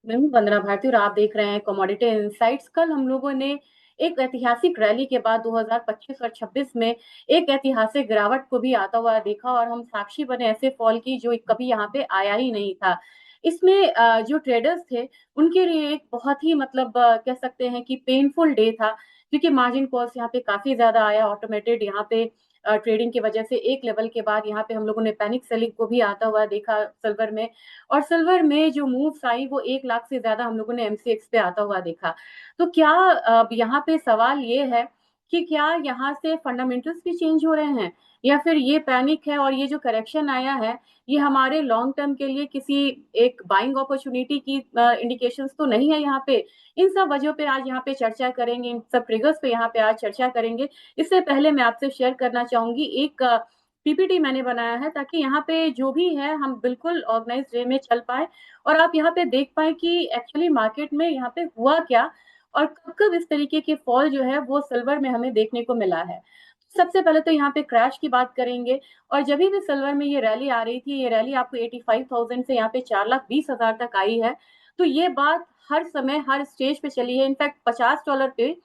मैं हूँ वंदना भारती और आप देख रहे हैं कमोडिटी इनसाइट्स। कल हम लोगों ने एक ऐतिहासिक रैली के बाद 2025 और 26 में एक ऐतिहासिक गिरावट को भी आता हुआ देखा और हम साक्षी बने ऐसे फॉल की जो कभी यहाँ पे आया ही नहीं था। इसमें जो ट्रेडर्स थे उनके लिए एक बहुत ही मतलब कह सकते हैं कि पेनफुल डे था, क्योंकि मार्जिन कॉल्स यहाँ पे काफी ज्यादा आया। ऑटोमेटेड यहाँ पे ट्रेडिंग की वजह से एक लेवल के बाद यहाँ पे हम लोगों ने पैनिक सेलिंग को भी आता हुआ देखा सिल्वर में। और सिल्वर में जो मूव्स आई वो 1 लाख से ज्यादा हम लोगों ने एमसीएक्स पे आता हुआ देखा। तो क्या अब यहाँ पे सवाल ये है कि क्या यहाँ से फंडामेंटल्स भी चेंज हो रहे हैं, या फिर ये पैनिक है और ये जो करेक्शन आया है ये हमारे लॉन्ग टर्म के लिए किसी एक बाइंग अपॉर्चुनिटी की इंडिकेशंस तो नहीं है यहाँ पे। इन सब वजहों पे आज यहाँ पे चर्चा करेंगे, इन सब ट्रिगर्स पे यहाँ पे आज चर्चा करेंगे। इससे पहले मैं आपसे शेयर करना चाहूंगी एक पीपीटी मैंने बनाया है, ताकि यहाँ पे जो भी है हम बिल्कुल ऑर्गेनाइज वे में चल पाए और आप यहाँ पे देख पाए कि एक्चुअली मार्केट में यहाँ पे हुआ क्या और कब कब इस तरीके के फॉल जो है वो सिल्वर में हमें देखने को मिला है। सबसे पहले तो यहाँ पे क्रैश की बात करेंगे। और जब भी सिल्वर में ये रैली आ रही थी, ये रैली आपको 85,000 से यहाँ पे 4,20,000 तक आई है। तो ये बात हर समय हर स्टेज पे चली है। इनफैक्ट $50 पे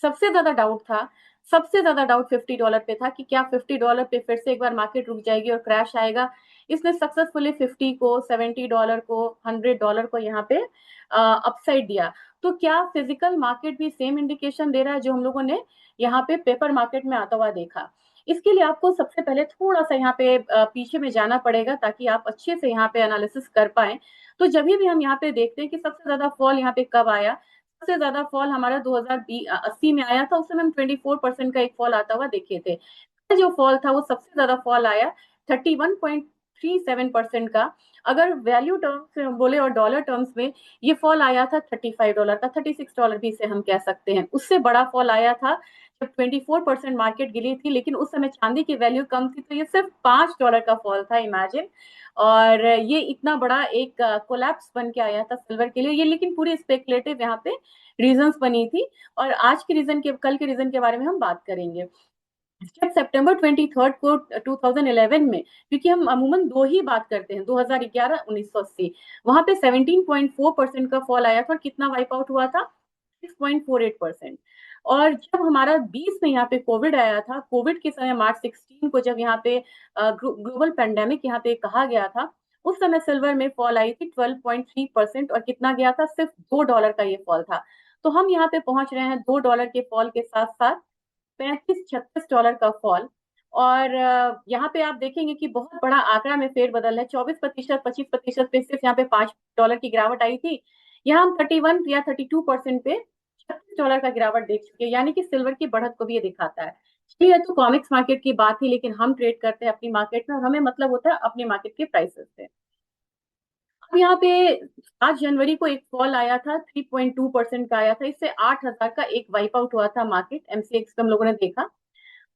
सबसे ज्यादा डाउट था, सबसे ज्यादा डाउट $50 पे था कि क्या $50 पे फिर से एक बार मार्केट रुक जाएगी और क्रैश आएगा। इसने सक्सेसफुली 50 को, $70 को, $100 को यहाँ पे अपसाइड दिया। तो क्या फिजिकल मार्केट भी सेम इंडिकेशन दे रहा है जो हम लोगों ने यहाँ पे पेपर मार्केट में आता हुआ देखा? इसके लिए आपको सबसे पहले थोड़ा सा यहाँ पे पीछे में जाना पड़ेगा, ताकि आप अच्छे से यहाँ पे एनालिसिस कर पाए। तो जब भी हम यहाँ पे देखते हैं कि सबसे ज्यादा फॉल यहाँ पे कब आया, सबसे ज्यादा फॉल हमारा 2080 में आया था। उस समय हम 24% का एक फॉल आता हुआ देखे थे। जो फॉल था वो सबसे ज्यादा फॉल आया 31.37% का। अगर वैल्यू टर्म्स बोले और डॉलर टर्म्स में ये फॉल आया था $35 का, $36 भी इसे हम कह सकते हैं। उससे बड़ा फॉल आया था जब 24% मार्केट गिरी थी, लेकिन उस समय चांदी की वैल्यू कम थी, तो ये सिर्फ $5 का फॉल था, इमेजिन। और ये इतना बड़ा एक कोलैप्स बन के आया था सिल्वर के लिए ये, लेकिन पूरी स्पेकुलेटिव यहाँ पे रीजंस बनी थी। और आज के रीजन के, कल के रीजन के बारे में हम बात करेंगे। जब सितंबर 23 को 2011 में, क्योंकि हम अमूमन दो ही बात करते हैं, 2011 1980, वहां पे 17.4% का फॉल आया था और कितना वाइप आउट हुआ था, 6.48%। और जब हमारा 20 में यहाँ पे कोविड आया था, कोविड के समय मार्च 16 को जब यहाँ पे ग्लोबल पेंडेमिक यहाँ पे कहा गया था, उस समय सिल्वर में फॉल आई थी 12.3% और कितना गया था, सिर्फ $2 का ये फॉल था। तो हम यहाँ पे पहुंच रहे हैं $2 के फॉल के साथ साथ 35-36 डॉलर का फॉल। और यहाँ पे आप देखेंगे कि बहुत बड़ा आंकड़ा में फेरबदल है। 24%, 25% पे सिर्फ यहाँ पे $5 की गिरावट आई थी। यहाँ हम 31 या 32% पे $36 का गिरावट देख चुके हैं, यानी कि सिल्वर की बढ़त को भी ये दिखाता है। ये तो कॉमिक्स मार्केट की बात थी, लेकिन हम ट्रेड करते हैं अपनी मार्केट में और हमें मतलब होता है अपनी मार्केट के प्राइसेस से। अब यहाँ पे 7 जनवरी को एक फॉल आया था, 3.2% का आया था। इससे 8,000 का एक वाइप आउट हुआ था मार्केट एमसीएक्स हम लोगों ने देखा।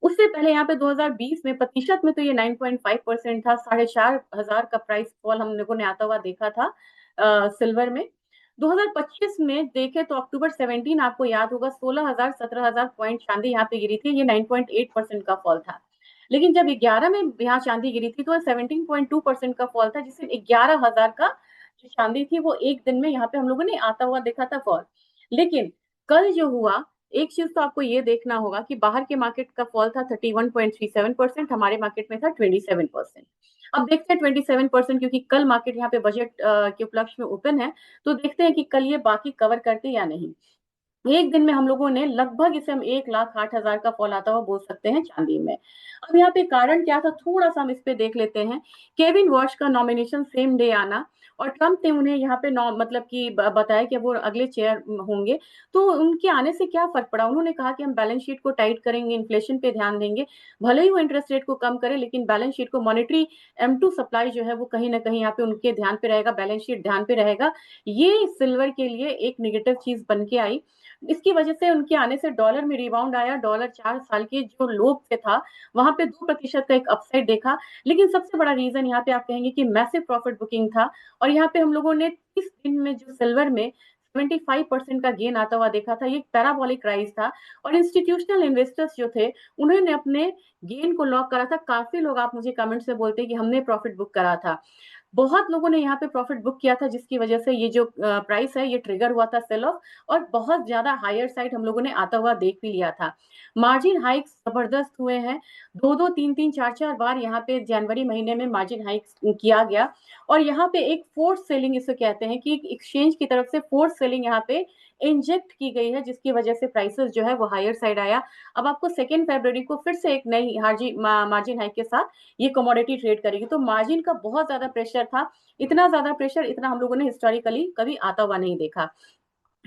उससे पहले यहाँ पे 2020 में प्रतिशत में तो ये 9.5% था। 4,500 का प्राइस फॉल हम लोगों ने आता हुआ देखा था सिल्वर में। 2025 में देखे तो अक्टूबर 17 आपको याद होगा, 16,000 17,000 पॉइंट चांदी यहाँ पे गिरी थी, ये 9.8% का फॉल था। लेकिन जब 11 में यहाँ चांदी गिरी थी तो 17.2% का फॉल था, जिससे 11,000 का जो चांदी थी वो एक दिन में यहाँ पे हम लोगों ने आता हुआ देखा था फॉल। लेकिन कल जो हुआ, एक चीज तो आपको ये देखना होगा कि बाहर के मार्केट का फॉल था 31.37%, हमारे मार्केट में था 27%। अब देखते हैं 27%, क्योंकि कल मार्केट यहाँ पे बजट के उपलक्ष्य में ओपन है। तो देखते हैं कि कल ये बाकी कवर करते या नहीं। एक दिन में हम लोगों ने लगभग, इसे हम 1,08,000 का फॉल आता हुआ बोल सकते हैं चांदी में। अब यहाँ पे कारण क्या था, थोड़ा सा हम इस पे देख लेते हैं। केविन वॉश का नॉमिनेशन सेम डे आना, और ट्रम्प ने उन्हें यहाँ पे मतलब कि बताया कि वो अगले चेयर होंगे। तो उनके आने से क्या फर्क पड़ा, उन्होंने कहा कि हम बैलेंस शीट को टाइट करेंगे, इन्फ्लेशन पे ध्यान देंगे। भले ही वो इंटरेस्ट रेट को कम करे, लेकिन बैलेंस शीट को, मॉनेटरी M2 सप्लाई जो है वो कहीं ना कहीं यहाँ पे उनके ध्यान पे रहेगा, बैलेंस शीट ध्यान पे रहेगा। ये सिल्वर के लिए एक निगेटिव चीज बन के आई। इसकी वजह से उनके आने से डॉलर में रिबाउंड आया। डॉलर 4 साल के जो लो पे था वहां पे 2% का एक अपसाइड देखा। लेकिन सबसे बड़ा रीजन यहाँ पे आप कहेंगे कि मैसिव प्रॉफिट बुकिंग था। और यहाँ पे हम लोगों ने 30 दिन में जो सिल्वर में 75% का गेन आता हुआ देखा था, ये पैराबोलिक राइज था। और इंस्टीट्यूशनल इन्वेस्टर्स जो थे उन्होंने अपने गेन को लॉक करा था। काफी लोग, आप मुझे कमेंट से बोलते हैं कि हमने प्रॉफिट बुक करा था। बहुत लोगों ने यहाँ पे प्रॉफिट बुक किया था, जिसकी वजह से ये जो प्राइस है ये ट्रिगर हुआ था सेल ऑफ, और बहुत ज्यादा हायर साइड हम लोगों ने आता हुआ देख भी लिया था। मार्जिन हाइक्स जबरदस्त हुए हैं, दो दो तीन तीन चार चार बार यहाँ पे जनवरी महीने में मार्जिन हाइक्स किया गया। और यहाँ पे एक फोर्स सेलिंग इसे कहते हैं कि एक्सचेंज की तरफ से फोर्स सेलिंग यहाँ पे इंजेक्ट की गई है, जिसकी वजह से प्राइसेस जो है वो हायर साइड आया। अब आपको 2 फरवरी को फिर से एक नई मार्जिन हाइक के साथ ये कमोडिटी ट्रेड करेगी, तो मार्जिन का बहुत ज्यादा प्रेशर था। इतना ज्यादा प्रेशर इतना हम लोगों ने हिस्टोरिकली कभी आता हुआ नहीं देखा।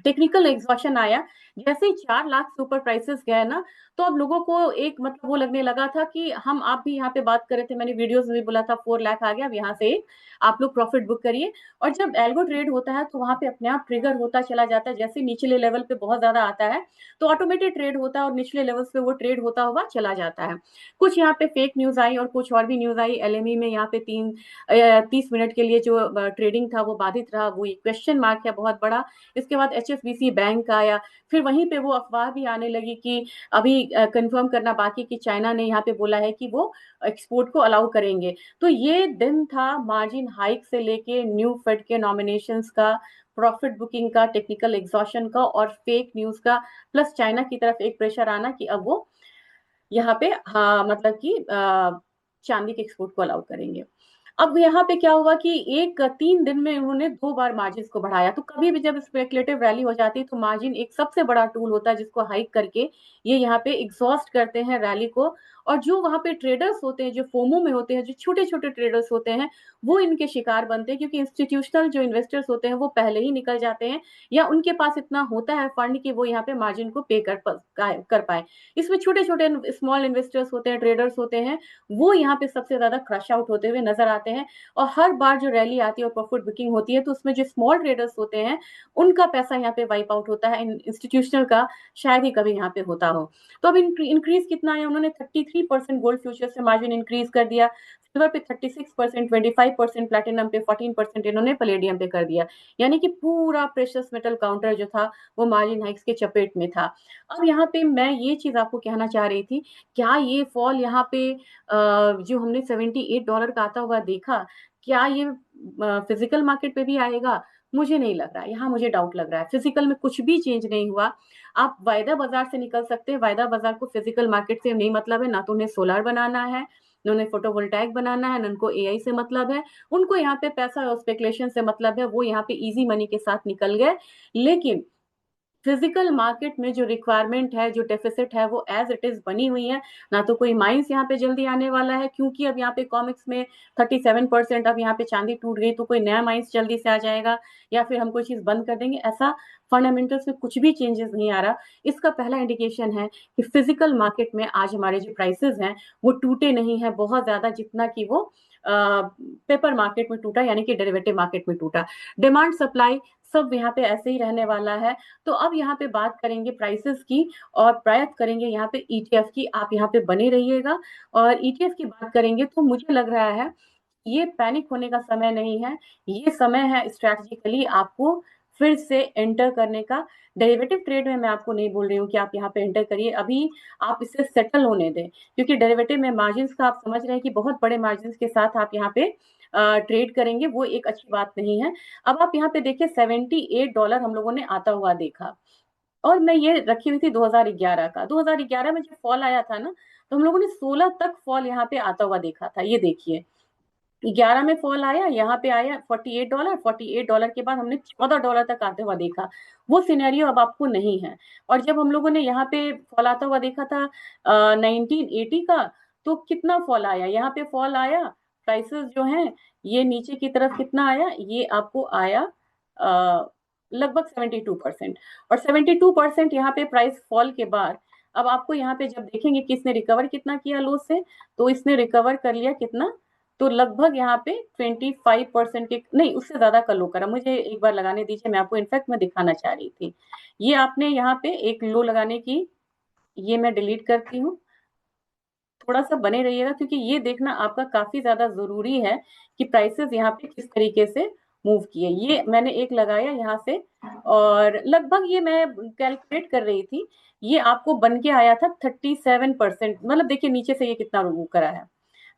टेक्निकल एग्जॉशन आया, जैसे ही 4 लाख से ऊपर प्राइसेस गए ना, तो अब लोगों को एक मतलब वो लगने लगा था कि हम आप भी यहाँ पे बात कर रहे थे, मैंने वीडियोस में भी बोला था 4 लाख आ गया, अब यहाँ से आप लोग प्रॉफिट बुक करिए। और जब एल्गो ट्रेड होता है तो वहां पे अपने आप ट्रिगर होता चला जाता है, जैसे निचले लेवल पे बहुत ज्यादा आता है तो ऑटोमेटेड ट्रेड होता है और निचले लेवल पे वो ट्रेड होता हुआ चला जाता है। कुछ यहाँ पे फेक न्यूज आई और कुछ और भी न्यूज आई। एलएमई में यहाँ पे 30 मिनट के लिए जो ट्रेडिंग था वो बाधित रहा, वो क्वेश्चन मार्क है बहुत बड़ा। इसके बाद एचएसबीसी बैंक आया, फिर वहीं पे वो अफवाह भी आने लगी कि अभी कंफर्म करना बाकी कि चाइना ने यहाँ पे बोला है कि वो एक्सपोर्ट को अलाउ करेंगे। तो ये दिन था मार्जिन हाइक से लेके न्यू फेड के नॉमिनेशंस का, प्रॉफिट बुकिंग का, टेक्निकल एग्जॉशन का और फेक न्यूज का, प्लस चाइना की तरफ एक प्रेशर आना कि अब वो यहाँ पे हाँ मतलब कि चांदी के एक्सपोर्ट को अलाउ करेंगे। अब यहाँ पे क्या हुआ कि 3 दिन में उन्होंने 2 बार मार्जिन को बढ़ाया। तो कभी भी जब स्पेकुलेटिव रैली हो जाती है तो मार्जिन एक सबसे बड़ा टूल होता है जिसको हाइक करके ये यहाँ पे एग्जॉस्ट करते हैं रैली को। और जो वहां पे ट्रेडर्स होते हैं, जो फोमो में होते हैं, जो छोटे छोटे ट्रेडर्स होते हैं, वो इनके शिकार बनते हैं, क्योंकि इंस्टीट्यूशनल जो इन्वेस्टर्स होते हैं वो पहले ही निकल जाते हैं, या उनके पास इतना होता है फंड कि वो यहाँ पे मार्जिन को पे कर पाए। इसमें छोटे छोटे स्मॉल इन्वेस्टर्स होते हैं, ट्रेडर्स होते हैं, वो यहाँ पे सबसे ज्यादा क्रश आउट होते हुए नजर आते हैं। और हर बार जो रैली आती है और प्रॉफिट बुकिंग होती है तो उसमें जो स्मॉल ट्रेडर्स होते हैं उनका पैसा यहाँ पे वाइप आउट होता है, इंस्टीट्यूशनल का शायद ही कभी यहाँ पे होता हो। तो अब इंक्रीज कितना है, उन्होंने 33% गोल्ड फ्यूचर से मार्जिन इंक्रीज कर दिया, सिल्वर पे 36%, 25%, प्लेटिनम पे 14% इन्होंने पलेडियम पे कर दिया। यानी कि पूरा प्रेशियस मेटल काउंटर जो था वो मार्जिन हाइक्स के चपेट में था। अब यहाँ पे मैं ये चीज आपको कहना चाह रही थी, क्या ये फॉल यहाँ पे जो हमने $78 का आता हुआ देखा, क्या ये फिजिकल मार्केट पे भी आएगा? मुझे नहीं लग रहा है, यहाँ मुझे डाउट लग रहा है। फिजिकल में कुछ भी चेंज नहीं हुआ। आप वायदा बाजार से निकल सकते हैं, वायदा बाजार को फिजिकल मार्केट से नहीं मतलब है, ना तो उन्हें सोलर बनाना है, ना उन्हें फोटोवोल्टाइक बनाना है, ना उनको एआई से मतलब है। उनको यहाँ पे पैसा और स्पेकुलेशन से मतलब है, वो यहाँ पे इजी मनी के साथ निकल गए। लेकिन फिजिकल मार्केट में जो रिक्वायरमेंट है, जो डेफिसिट है, वो एज इट इज बनी हुई है। ना तो कोई माइंस यहाँ पे जल्दी आने वाला है, क्योंकि अब यहाँ पे कॉमिक्स में 37%, अब यहाँ पे चांदी टूट गई तो कोई नया माइंस जल्दी से आ जाएगा, या फिर हम कोई चीज बंद कर देंगे, ऐसा फंडामेंटल्स में कुछ भी चेंजेस नहीं आ रहा। इसका पहला इंडिकेशन है कि फिजिकल मार्केट में आज हमारे जो प्राइसेस हैं वो टूटे नहीं है बहुत ज्यादा, जितना कि वो पेपर मार्केट में टूटा, यानी कि डेरिवेटिव मार्केट में टूटा। डिमांड सप्लाई सब यहाँ पे ऐसे ही रहने वाला है। तो अब यहाँ पे बात करेंगे प्राइसेस की और प्रयास करेंगे यहाँ पे ईटीएफ की। आप यहाँ पे बने रहिएगा। और ईटीएफ की बात करेंगे तो मुझे लग रहा है ये पैनिक होने का समय नहीं है, ये समय है स्ट्रैटेजिकली आपको फिर से एंटर करने का। डेरिवेटिव ट्रेड में मैं आपको नहीं बोल रही हूँ कि आप यहाँ पे एंटर करिए, अभी आप इसे सेटल होने दें, क्योंकि डेरिवेटिव में मार्जिन का आप समझ रहे हैं कि बहुत बड़े मार्जिन के साथ आप यहाँ पे ट्रेड करेंगे, वो एक अच्छी बात नहीं है। अब आप यहाँ पे देखिए $78 हम लोगों ने आता हुआ देखा, और मैं ये रखी हुई थी 2011 का। 2011 में जब फॉल आया था ना, तो हम लोगों ने 16 तक फॉल यहाँ पे आता हुआ देखा था। ये देखिए 11 में फॉल आया, यहाँ पे आया $48, $48 के बाद हमने $14 तक आते हुआ देखा। वो सिनेरियो अब आपको नहीं है। और जब हम लोगों ने यहाँ पे फॉल आता हुआ देखा था 1980 का, तो कितना फॉल आया, यहाँ पे फॉल आया, प्राइसेस जो हैं ये नीचे की तरफ कितना आया, ये आपको आया लगभग 72%। और 72% यहाँ पे प्राइस फॉल के बाद अब आपको यहाँ पे जब देखेंगे कि इसने रिकवर कितना किया लो से, तो इसने रिकवर कर लिया कितना, तो लगभग यहाँ पे 25% के नहीं, उससे ज्यादा का लो करा। मुझे एक बार लगाने दीजिए, मैं आपको इनफैक्ट मैं दिखाना चाह रही थी। ये आपने यहाँ पे एक लो लगाने की, ये मैं डिलीट करती हूँ। थोड़ा सा बने रहिएगा, क्योंकि ये देखना आपका काफी ज्यादा जरूरी है कि प्राइसेस यहाँ पे किस तरीके से मूव किए। ये मैंने एक लगाया यहाँ से, और लगभग ये मैं कैलकुलेट कर रही थी, ये आपको बन के आया था 37%। मतलब देखिए नीचे से ये कितना मूव करा है।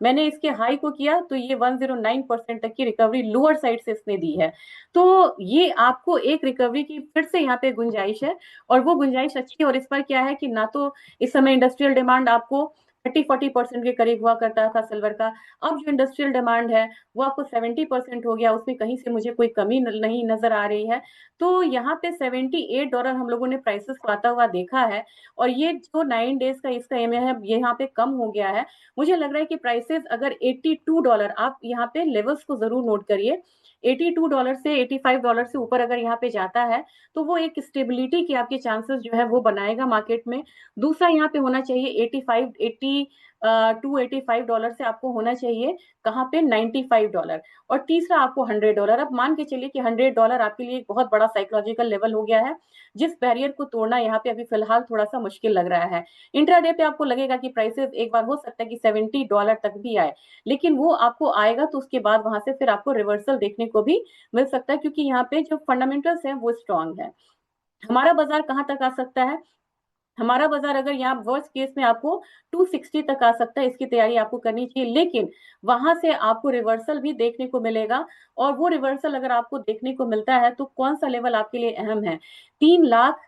मैंने इसके हाई को किया तो ये 109% तक की रिकवरी लोअर साइड से इसने दी है। तो ये आपको एक रिकवरी की फिर से यहाँ पे गुंजाइश है, और वो गुंजाइश अच्छी है। और इस पर क्या है कि ना तो इस समय इंडस्ट्रियल डिमांड आपको 30-40% के करीब हुआ करता था सिल्वर का, अब जो इंडस्ट्रियल डिमांड है वो आपको 70% हो गया, उसमें कहीं से मुझे कोई कमी नहीं नजर आ रही है। तो यहाँ पे $78 हम लोगों ने प्राइसेस को आता हुआ देखा है, और ये जो 9 डेज का इसका एम है यहाँ पे कम हो गया है। मुझे लग रहा है कि प्राइसेस अगर $82, आप यहाँ पे लेवल्स को जरूर नोट करिए, $82 से $85 से ऊपर अगर यहाँ पे जाता है तो वो एक स्टेबिलिटी के आपके चांसेस जो है वो बनाएगा मार्केट में। दूसरा यहाँ पे होना चाहिए 85 $82 से आपको होना चाहिए कहाँ पे $95, और तीसरा आपको $100। अब मान के चलिए कि $100 आपके लिए एक बहुत बड़ा साइकोलॉजिकल लेवल हो गया है, जिस बैरियर को तोड़ना यहाँ पे अभी फिलहाल थोड़ा सा मुश्किल लग रहा है। इंट्राडे पे आपको लगेगा कि प्राइसेस एक बार हो सकता है कि $70 तक भी आए, लेकिन वो आपको आएगा तो उसके बाद वहां से फिर आपको रिवर्सल देखने को भी मिल सकता है, क्योंकि यहाँ पे जो फंडामेंटल्स है वो स्ट्रांग है। हमारा बाजार कहाँ तक आ सकता है? हमारा बाजार अगर यहाँ वर्स्ट केस में आपको 260 तक आ सकता है, इसकी तैयारी आपको करनी चाहिए, लेकिन वहां से आपको रिवर्सल भी देखने को मिलेगा। और वो रिवर्सल अगर आपको देखने को मिलता है तो कौन सा लेवल आपके लिए अहम है? 3 लाख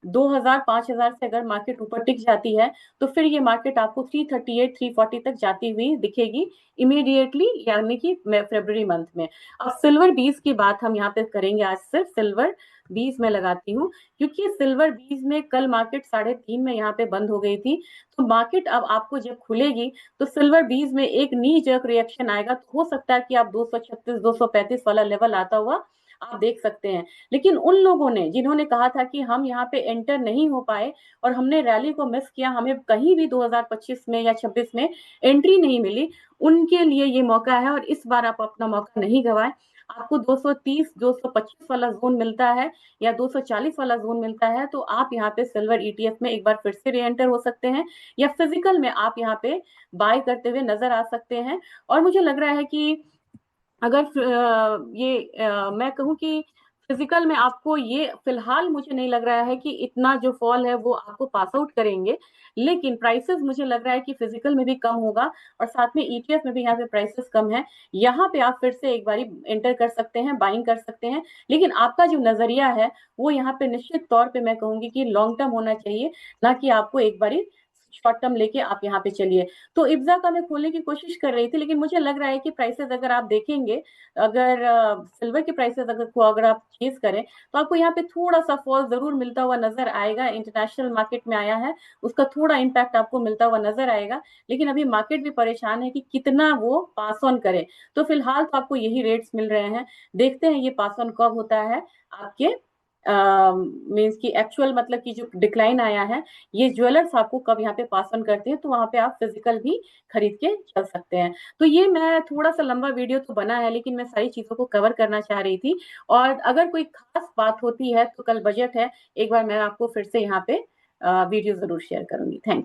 2,000 5,000 से अगर मार्केट ऊपर टिक जाती है तो फिर ये मार्केट आपको 338 340 तक जाती हुई दिखेगी इमीडिएटली, यानी कि फरवरी मंथ में। अब सिल्वर बीज की बात हम यहाँ पे करेंगे, आज सिर्फ सिल्वर बीज में लगाती हूँ, क्योंकि सिल्वर बीज में कल मार्केट 3.5 में यहाँ पे बंद हो गई थी। तो मार्केट अब आपको जब खुलेगी तो सिल्वर बीज में एक नी जर्क रिएक्शन आएगा, तो हो सकता है कि आप 236 235 वाला लेवल आता हुआ आप देख सकते हैं। लेकिन उन लोगों ने जिन्होंने कहा था कि हम यहाँ पे एंटर नहीं हो पाए और हमने रैली को मिस किया, हमें कहीं भी 2025 में या 26 में एंट्री नहीं मिली, उनके लिए ये मौका है, और इस बार आप अपना मौका नहीं गवाएं। आपको 230 225 वाला जोन मिलता है या 240 वाला जोन मिलता है, तो आप यहाँ पे सिल्वर ईटीएफ में एक बार फिर से री एंटर हो सकते हैं, या फिजिकल में आप यहाँ पे बाय करते हुए नजर आ सकते हैं। और मुझे लग रहा है कि अगर मैं कहूँ कि फिजिकल में आपको ये फिलहाल मुझे नहीं लग रहा है कि इतना जो फॉल है वो आपको पास आउट करेंगे, लेकिन प्राइसेस मुझे लग रहा है कि फिजिकल में भी कम होगा, और साथ में ईटीएफ में भी यहाँ पे प्राइसेस कम है। यहाँ पे आप फिर से एक बारी एंटर कर सकते हैं, बाइंग कर सकते हैं, लेकिन आपका जो नजरिया है वो यहाँ पे निश्चित तौर पे मैं कहूंगी कि लॉन्ग टर्म होना चाहिए, ना कि आपको एक बारी शॉर्ट टर्म लेके आप यहाँ पे चलिए। तो इब्जा का मैं खोलने की कोशिश कर रही थी, लेकिन मुझे लग रहा है कि प्राइसेस अगर आप देखेंगे, अगर सिल्वर के प्राइसेस अगर आप चेज करें तो आपको यहाँ पे थोड़ा सा फॉल जरूर मिलता हुआ नजर आएगा। इंटरनेशनल मार्केट में आया है, उसका थोड़ा इम्पैक्ट आपको मिलता हुआ नजर आएगा, लेकिन अभी मार्केट भी परेशान है कि कितना वो पास ऑन करे। तो फिलहाल तो आपको यही रेट्स मिल रहे हैं, देखते हैं ये पास ऑन कब होता है आपके मीन्स की एक्चुअल, मतलब कि जो डिक्लाइन आया है ये ज्वेलर्स आपको कब यहाँ पे पास ऑन करते हैं, तो वहां पे आप फिजिकल भी खरीद के चल सकते हैं। तो ये मैं थोड़ा सा लंबा वीडियो तो बना है, लेकिन मैं सारी चीजों को कवर करना चाह रही थी। और अगर कोई खास बात होती है तो कल बजट है, एक बार मैं आपको फिर से यहाँ पे वीडियो जरूर शेयर करूंगी। थैंक